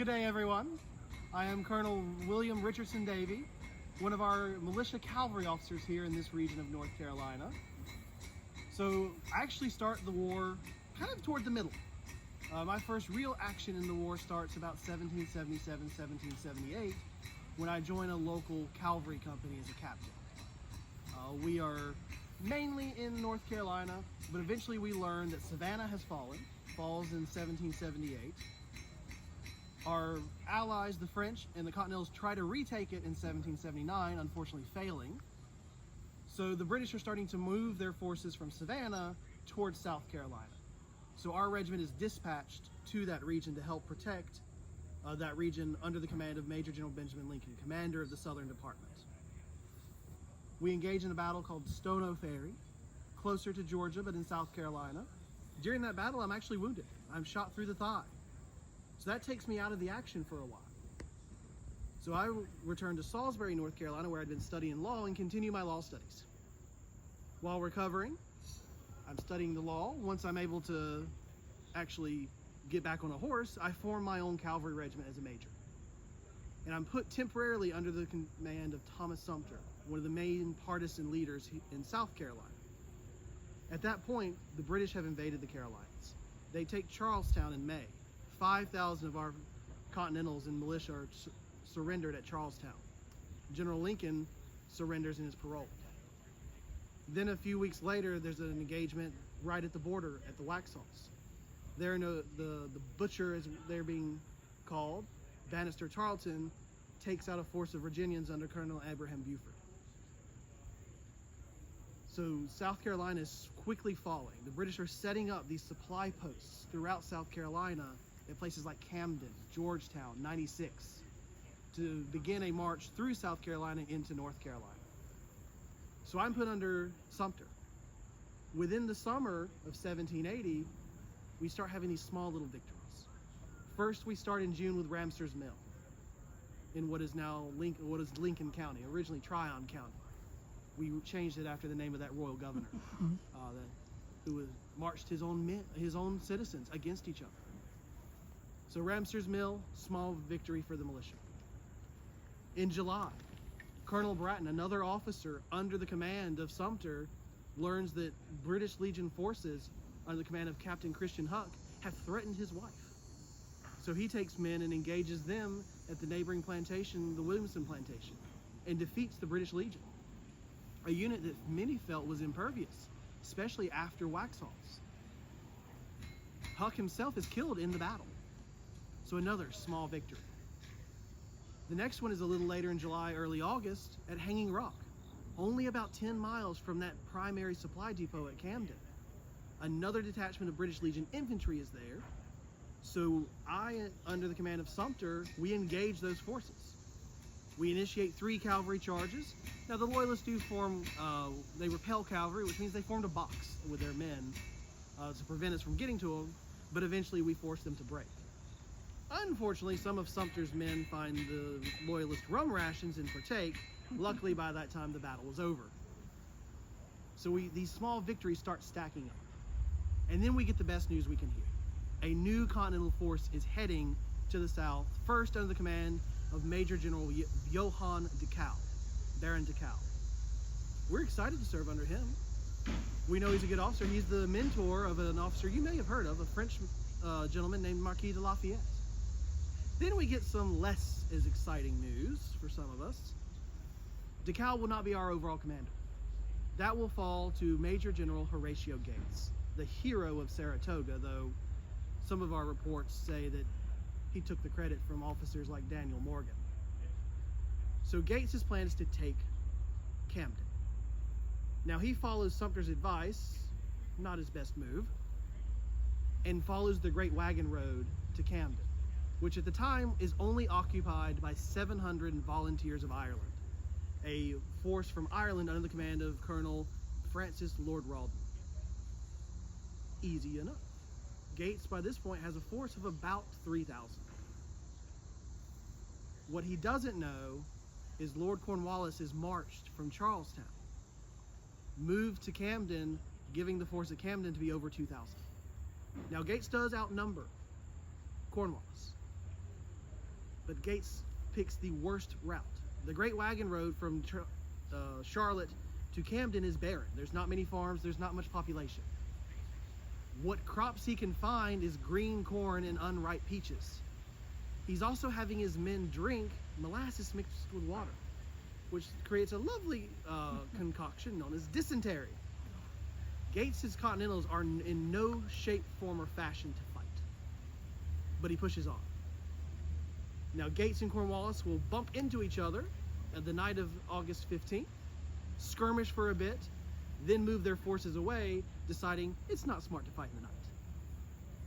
Good day, everyone. I am Colonel William Richardson Davie, one of our militia cavalry officers here in this region of North Carolina. So I actually start the war kind of toward the middle. My first real action in the war starts about 1777, 1778, when I join a local cavalry company as a captain. We are mainly in North Carolina, but eventually we learn that Savannah has falls in 1778. Our allies, the French and the Continentals, try to retake it in 1779, unfortunately failing. So the British are starting to move their forces from Savannah towards South Carolina. So our regiment is dispatched to that region to help protect that region under the command of Major General Benjamin Lincoln, commander of the Southern Department. We engage in a battle called Stono Ferry, closer to Georgia, but in South Carolina. During that battle, I'm actually wounded. I'm shot through the thigh. So that takes me out of the action for a while. So I return to Salisbury, North Carolina, where I'd been studying law, and continue my law studies. While recovering, I'm studying the law. Once I'm able to actually get back on a horse, I form my own cavalry regiment as a major. And I'm put temporarily under the command of Thomas Sumter, one of the main partisan leaders in South Carolina. At that point, the British have invaded the Carolinas. They take Charlestown in May. 5,000 of our Continentals and militia are surrendered at Charlestown. General Lincoln surrenders and is paroled. Then a few weeks later, there's an engagement right at the border at the Waxhaws. There, the butcher, as they're being called, Bannister Tarleton, takes out a force of Virginians under Colonel Abraham Buford. So South Carolina is quickly falling. The British are setting up these supply posts throughout South Carolina at places like Camden, Georgetown, 96, to begin a march through South Carolina into North Carolina. So I'm put under Sumter. Within the summer of 1780, we start having these small little victories. First, we start in June with Ramser's Mill in what is now Lincoln County, originally Tryon County. We changed it after the name of that royal governor who marched his own citizens against each other. So Ramser's Mill, small victory for the militia. In July, Colonel Bratton, another officer under the command of Sumter, learns that British Legion forces under the command of Captain Christian Huck have threatened his wife. So he takes men and engages them at the neighboring plantation, the Williamson Plantation, and defeats the British Legion, a unit that many felt was impervious, especially after Waxhaws. Huck himself is killed in the battle. So another small victory. The next one is a little later in July, early August, at Hanging Rock, only about 10 miles from that primary supply depot at Camden. Another detachment of British Legion infantry is there. So I, under the command of Sumter, we engage those forces. We initiate 3 cavalry charges. Now the Loyalists do form, they repel cavalry, which means they formed a box with their men to prevent us from getting to them, but eventually we force them to break. Unfortunately, some of Sumter's men find the Loyalist rum rations and partake. Luckily, by that time, the battle was over. So these small victories start stacking up. And then we get the best news we can hear. A new Continental force is heading to the south, first under the command of Major General Johann de Kalb, Baron de Kalb. We're excited to serve under him. We know he's a good officer. He's the mentor of an officer you may have heard of, a French gentleman named Marquis de Lafayette. Then we get some less as exciting news for some of us. De Kalb will not be our overall commander. That will fall to Major General Horatio Gates, the hero of Saratoga, though some of our reports say that he took the credit from officers like Daniel Morgan. So Gates's plan is to take Camden. Now he follows Sumter's advice, not his best move, and follows the Great Wagon Road to Camden, which at the time is only occupied by 700 volunteers of Ireland, a force from Ireland under the command of Colonel Francis Lord Rawdon. Easy enough. Gates, by this point, has a force of about 3,000. What he doesn't know is Lord Cornwallis is marched from Charlestown, moved to Camden, giving the force at Camden to be over 2,000. Now, Gates does outnumber Cornwallis, but Gates picks the worst route. The Great Wagon Road from Charlotte to Camden is barren. There's not many farms, there's not much population. What crops he can find is green corn and unripe peaches. He's also having his men drink molasses mixed with water, which creates a lovely concoction known as dysentery. Gates's Continentals are in no shape, form, or fashion to fight, but he pushes on. Now Gates and Cornwallis will bump into each other at the night of August 15th, skirmish for a bit, then move their forces away, deciding it's not smart to fight in the night.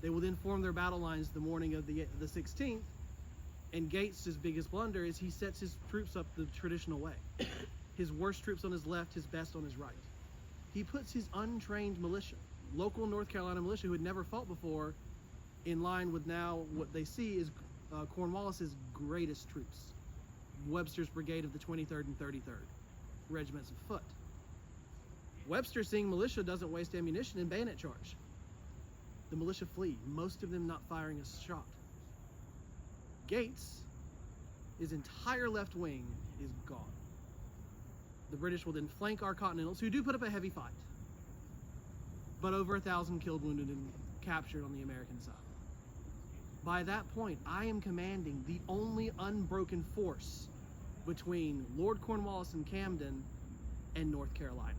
They will then form their battle lines the morning of the 16th, and Gates' biggest blunder is he sets his troops up the traditional way. His worst troops on his left, his best on his right. He puts his untrained militia, local North Carolina militia who had never fought before, in line with now what they see is Cornwallis's greatest troops, Webster's brigade of the 23rd and 33rd regiments of foot. Webster, seeing militia, doesn't waste ammunition in bayonet charge. The militia flee, most of them not firing a shot. Gates, his entire left wing is gone. The British will then flank our Continentals, who do put up a heavy fight, but over 1,000 killed, wounded, and captured on the American side. By that point, I am commanding the only unbroken force between Lord Cornwallis and Camden and North Carolina.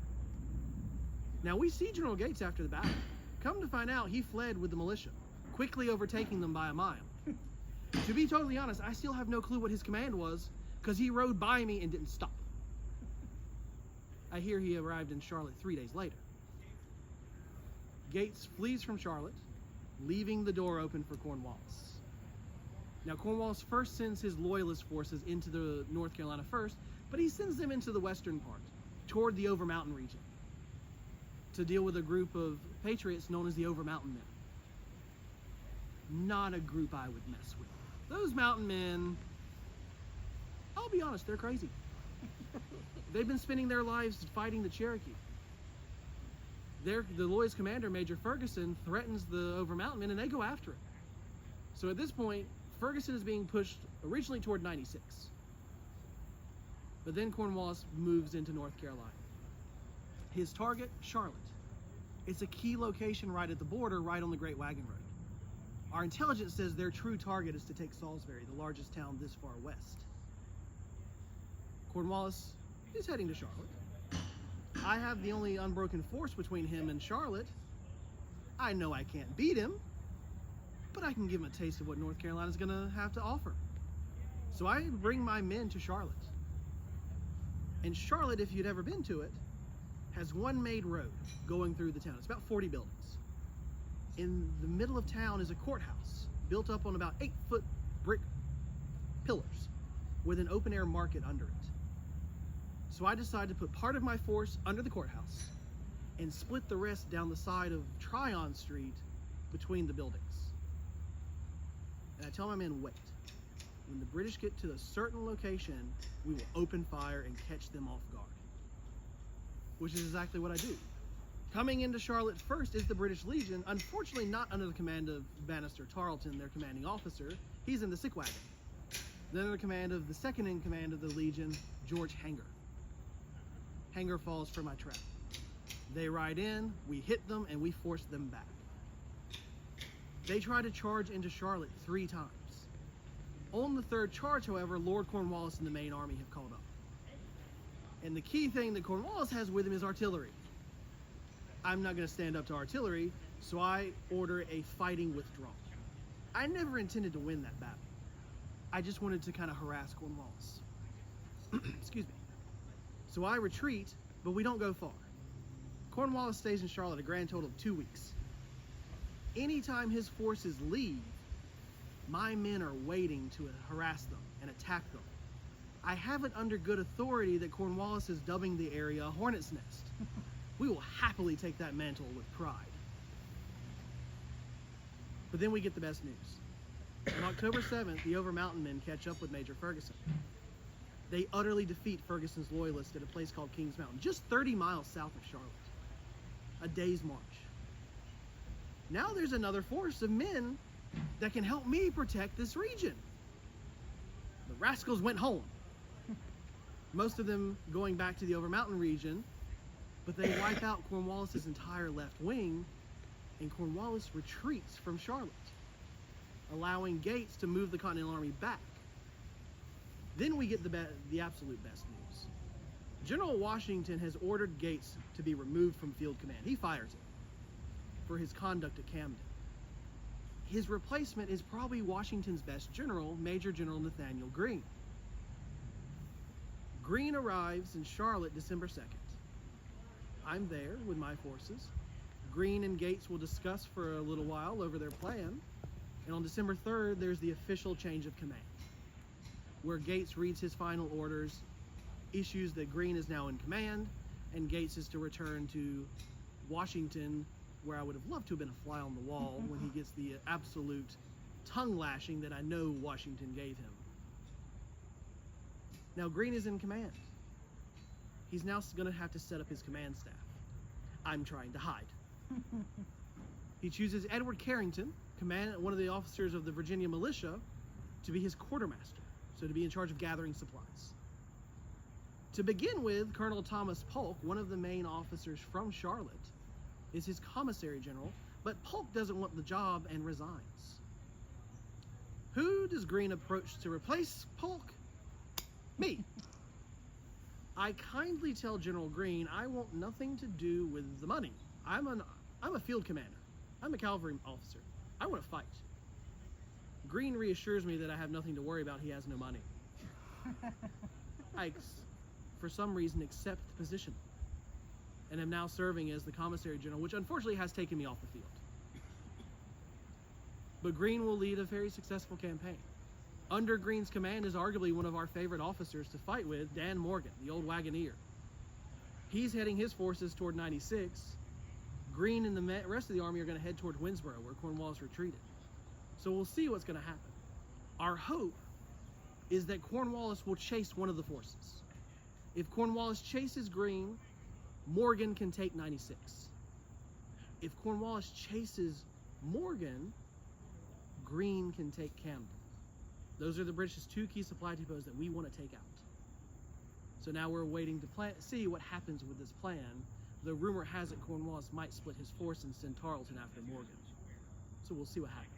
Now, we see General Gates after the battle. Come to find out, he fled with the militia, quickly overtaking them by a mile. To be totally honest, I still have no clue what his command was, because he rode by me and didn't stop. I hear he arrived in Charlotte 3 days later. Gates flees from Charlotte, leaving the door open for Cornwallis. Now, Cornwallis first sends his loyalist forces into the North Carolina first, but he sends them into the western part, toward the Over Mountain region, to deal with a group of patriots known as the Over Mountain Men. Not a group I would mess with. Those mountain men, I'll be honest, they're crazy. They've been spending their lives fighting the Cherokee. The loyalist commander, Major Ferguson, threatens the Over Mountain Men, and they go after him. So at this point, Ferguson is being pushed originally toward 96. But then Cornwallis moves into North Carolina. His target, Charlotte. It's a key location right at the border, right on the Great Wagon Road. Our intelligence says their true target is to take Salisbury, the largest town this far west. Cornwallis is heading to Charlotte. I have the only unbroken force between him and Charlotte. I know I can't beat him, but I can give him a taste of what North Carolina's gonna have to offer. So I bring my men to Charlotte. And Charlotte, if you'd ever been to it, has one made road going through the town. It's about 40 buildings. In the middle of town is a courthouse built up on about 8-foot brick pillars with an open air market under it. So I decided to put part of my force under the courthouse and split the rest down the side of Tryon Street between the buildings. And I tell my men, wait. When the British get to a certain location, we will open fire and catch them off guard. Which is exactly what I do. Coming into Charlotte first is the British Legion, unfortunately not under the command of Bannister Tarleton, their commanding officer. He's in the sick wagon. Then under the command of the second in command of the Legion, George Hanger. Hanger falls for my trap. They ride in, we hit them, and we force them back. They try to charge into Charlotte 3 times. On the 3rd charge, however, Lord Cornwallis and the main army have caught up. And the key thing that Cornwallis has with him is artillery. I'm not going to stand up to artillery, so I order a fighting withdrawal. I never intended to win that battle. I just wanted to kind of harass Cornwallis. Excuse me. So I retreat, but we don't go far. Cornwallis stays in Charlotte a grand total of 2 weeks. Anytime his forces leave, my men are waiting to harass them and attack them. I have it under good authority that Cornwallis is dubbing the area a hornet's nest. We will happily take that mantle with pride. But then we get the best news. On October 7th, the Over Mountain Men catch up with Major Ferguson. They utterly defeat Ferguson's loyalists at a place called Kings Mountain, just 30 miles south of Charlotte. A day's march. Now there's another force of men that can help me protect this region. rascals went home. Most of them going back to the Overmountain region, but they wipe out Cornwallis's entire left wing, and Cornwallis retreats from Charlotte, allowing Gates to move the Continental Army back. Then we get the absolute best news. General Washington has ordered Gates to be removed from field command. He fires him for his conduct at Camden. His replacement is probably Washington's best general, Major General Nathaniel Greene. Greene arrives in Charlotte December 2nd. I'm there with my forces. Greene and Gates will discuss for a little while over their plan. And on December 3rd, there's the official change of command, where Gates reads his final orders, issues that Greene is now in command, and Gates is to return to Washington, where I would have loved to have been a fly on the wall when he gets the absolute tongue lashing that I know Washington gave him. Now Greene is in command. He's now going to have to set up his command staff. I'm trying to hide. He chooses Edward Carrington, one of the officers of the Virginia militia, to be his quartermaster, so to be in charge of gathering supplies. To begin with, Colonel Thomas Polk, one of the main officers from Charlotte, is his commissary general, but Polk doesn't want the job and resigns. Who does Greene approach to replace Polk? Me. I kindly tell General Greene I want nothing to do with the money. I'm a field commander. I'm a cavalry officer. I want to fight. Greene reassures me that I have nothing to worry about. He has no money. I, for some reason, accept the position and am now serving as the commissary general, which unfortunately has taken me off the field. But Greene will lead a very successful campaign. Under Greene's command is arguably one of our favorite officers to fight with, Dan Morgan, the old wagoneer. He's heading his forces toward 96. Greene and the rest of the army are going to head toward Winnsboro, where Cornwallis retreated. So we'll see what's going to happen. Our hope is that Cornwallis will chase one of the forces. If Cornwallis chases Greene, Morgan can take 96. If Cornwallis chases Morgan, Greene can take Camden. Those are the British two key supply depots that we want to take out. So now we're waiting to see what happens with this plan. The rumor has it Cornwallis might split his force and send Tarleton after Morgan. So we'll see what happens.